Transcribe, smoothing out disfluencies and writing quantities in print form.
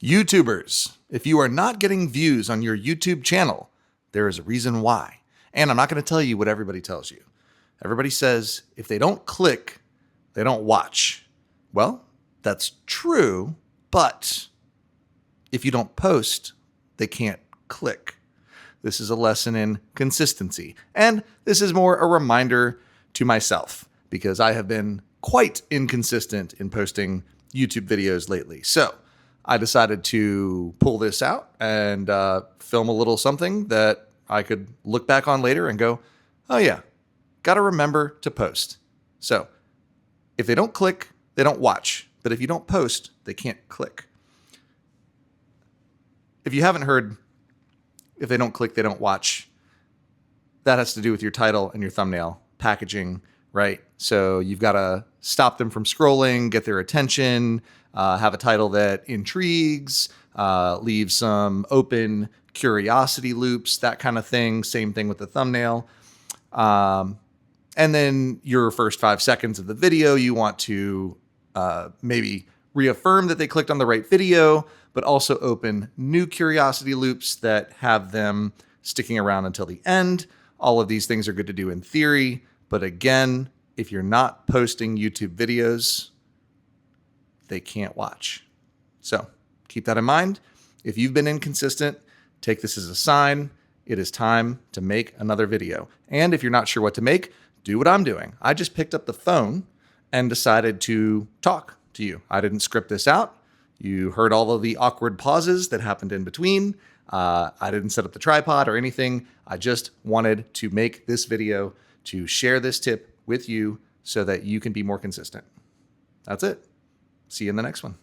YouTubers, if you are not getting views on your YouTube channel, there is a reason why. And I'm not going to tell you what everybody tells you. Everybody says if they don't click, they don't watch. Well, that's true, but if you don't post, they can't click. This is a lesson in consistency. And this is more a reminder to myself because I have been quite inconsistent in posting YouTube videos lately. So I decided to pull this out and film a little something that I could look back on later and go, oh yeah, got to remember to post. So if they don't click, they don't watch. But if you don't post, they can't click. If you haven't heard, if they don't click, they don't watch, that has to do with your title and your thumbnail packaging, right? So you've got to stop them from scrolling, get their attention, have a title that intrigues, leave some open curiosity loops, that kind of thing. Same thing with the thumbnail. And then your first 5 seconds of the video, you want to maybe reaffirm that they clicked on the right video, but also open new curiosity loops that have them sticking around until the end. All of these things are good to do in theory, but again, if you're not posting YouTube videos, they can't watch. So keep that in mind. If you've been inconsistent, take this as a sign. It is time to make another video. And if you're not sure what to make, do what I'm doing. I just picked up the phone and decided to talk to you. I didn't script this out. You heard all of the awkward pauses that happened in between. I didn't set up the tripod or anything. I just wanted to make this video to share this tip with you so that you can be more consistent. That's it. See you in the next one.